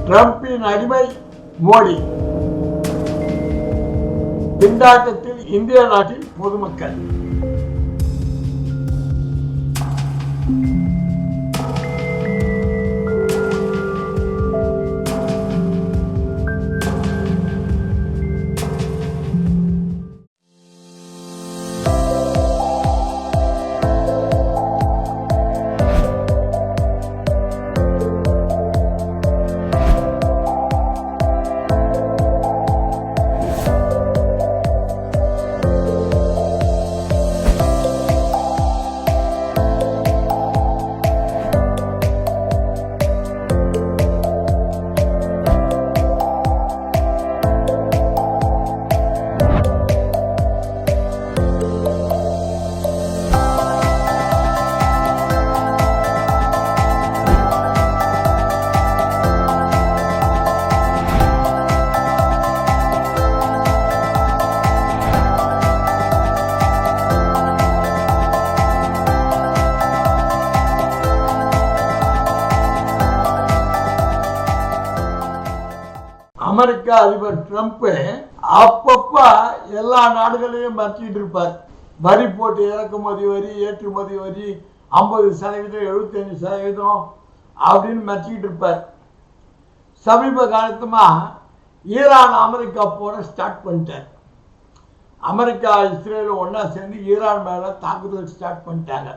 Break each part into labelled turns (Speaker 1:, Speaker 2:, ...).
Speaker 1: ட்ரம்பின் அடிமை மோடி, திண்டாட்டத்தில் இந்திய நாட்டின் பொதுமக்கள். அமெரிக்க அதிபர் ட்ரம்ப் அப்பப்ப எல்லா நாடுகளையும் மறைச்சிட்டு இருப்பார். வரி போட்டு இறக்குமதி வரி, ஏற்றுமதி வரி 50%, 75% அப்படின்னு மறைச்சிட்டு இருப்பார். சமீப காலத்துமா ஈரான் அமெரிக்கா போற ஸ்டார்ட் பண்ணிட்டார். அமெரிக்கா இஸ்ரேல் ஒன்னா சேர்ந்து ஈரான் மேல தாக்குதல் ஸ்டார்ட் பண்ணிட்டாங்க.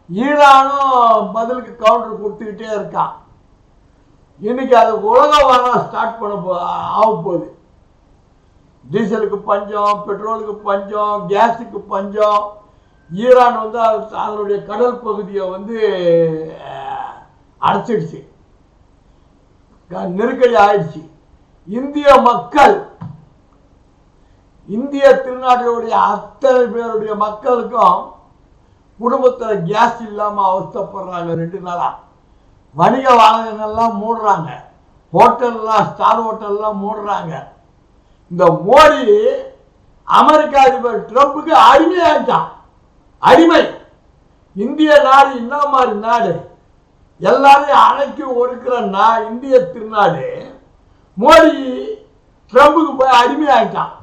Speaker 1: ஈரானும் பதிலுக்கு கவுண்டர் கொடுத்துக்கிட்டே இருக்கான். இன்னைக்கு அது உலக வாரம் ஸ்டார்ட் பண்ண ஆக போகுது. டீசலுக்கு பஞ்சம், பெட்ரோலுக்கு பஞ்சம், கேஸுக்கு பஞ்சம். ஈரான் அதனுடைய கடல் பகுதியை அடைச்சிடுச்சு, நெருக்கடி ஆயிடுச்சு. இந்திய மக்கள், இந்திய திருநாட்டினுடைய அத்தனை பேருடைய மக்களுக்கும் குடும்பத்தில் கேஸ் இல்லாமல் அவஸ்தப்படுறாங்க. 2 நாளா வணிக வாகனங்கள்லாம் மூடுறாங்க, ஹோட்டல்லாம் ஸ்டார் ஹோட்டல்லாம் மூடுறாங்க. இந்த மோடி அமெரிக்க அதிபர் ட்ரம்புக்கு அடிமையாயிட்டான். அடிமை. இந்திய நாடு என்ன மாதிரி நாடு? எல்லாரையும் அணைக்கி ஒடுக்கிற இந்திய திருநாடு. மோடி ட்ரம்புக்கு போய் அடிமையாயிட்டான்.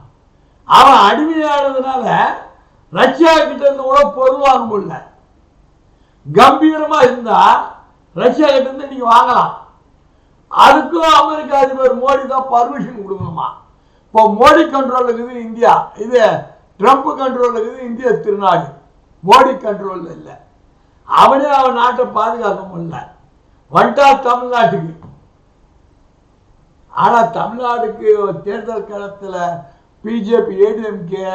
Speaker 1: அவன் அடிமையானதுனால ரஷ்யா கிட்ட இருந்து கூட பொருள் வாங்க முடியல. கம்பீரமா இருந்தா ரஷ்யா கிட்ட இருந்து நீங்க வாங்கலாம். அதுக்கும் அமெரிக்க அதிபர் மோடி தான் பர்மிஷன் கொடுக்கணுமா? இப்போ மோடி கண்ட்ரோல் இருக்குது இந்தியா, இது ட்ரம்ப் கண்ட்ரோல் இருக்குது இந்திய திருநாடு. மோடி கண்ட்ரோல் இல்லை. அவனே அவன் நாட்டை பாதுகாக்க முடியல. வந்துட்டா தமிழ்நாட்டுக்கு. ஆனா தமிழ்நாடுக்கு தேர்தல் களத்தில் பிஜேபி, ஏடிஎம்கே,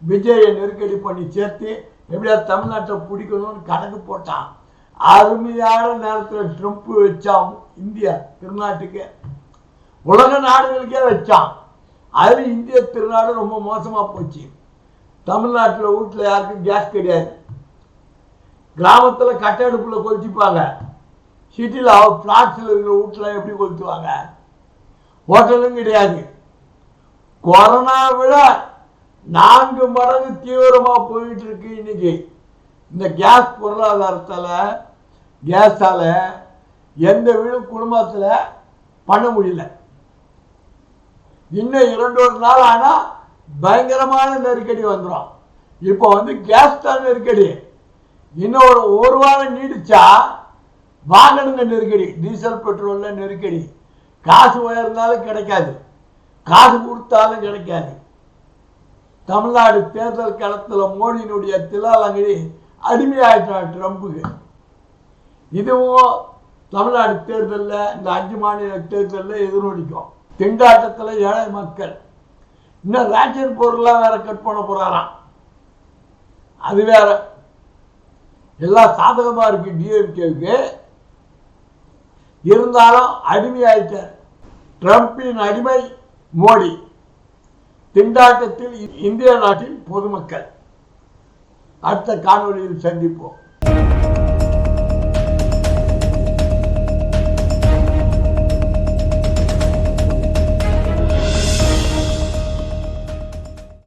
Speaker 1: விஜயை நெருக்கடி பண்ணி சேர்த்து எப்படியா தமிழ்நாட்டை பிடிக்கணும்னு கணக்கு போட்டான். அருமையான நேரத்தில் ட்ரம்ப் வச்சான் இந்தியா திருநாட்டுக்கு, உலக நாடுகளுக்கே வச்சான். அதில் இந்திய திருநாடு ரொம்ப மோசமாக போச்சு. தமிழ்நாட்டில் வீட்டில் யாருக்கும் கேஸ் கிடையாது. கிராமத்தில் கட்ட அடுப்பில் கொளுத்திப்பாங்க. சிட்டியில் ஃப்ளாட்ஸில் இருக்கிற வீட்டில் எப்படி கொளுத்துவாங்க? ஹோட்டலும் கிடையாது. கொரோனா விட 4 மடங்கு தீவிரமாக போயிட்டு இருக்கு இன்னைக்கு. இந்த கேஸ் பொருளாதாரத்தால், கேஸால் எந்த வீடும் குடும்பத்தில் பண்ண முடியல. இன்னும் 2 நாள் ஆனால் பயங்கரமான நெருக்கடி வந்துடும். இப்போ கேஸ் தான் நெருக்கடி. இன்னும் ஒரு வாரம் நீடிச்சா வாகனங்க நெருக்கடி, டீசல் பெட்ரோல்ல நெருக்கடி. காசு உயர்ந்தாலும் கிடைக்காது, காசு கொடுத்தாலும் கிடைக்காது. தமிழ்நாடு தேர்தல் களத்தில் மோடியினுடைய திலாலங்கடி அடிமையாயிட்டான் ட்ரம்புக்கு. இதுவும் தமிழ்நாடு தேர்தலில், இந்த 5 மாநில தேர்தலில் எதிரொலிக்கும். திண்டாட்டத்தில் ஏழை மக்கள். இன்னும் ரேஷன் பொருள்லாம் வேற கட் பண்ண போறாராம். அது வேற. எல்லாம் சாதகமா இருக்கு டிஎம்கேவுக்கு. இருந்தாலும் அடிமையாயிட்டார். ட்ரம்பின் அடிமை மோடி, திண்டாட்டத்தில் இந்திய நாட்டின் பொதுமக்கள். அடுத்த காணொலியில் சந்திப்போம்.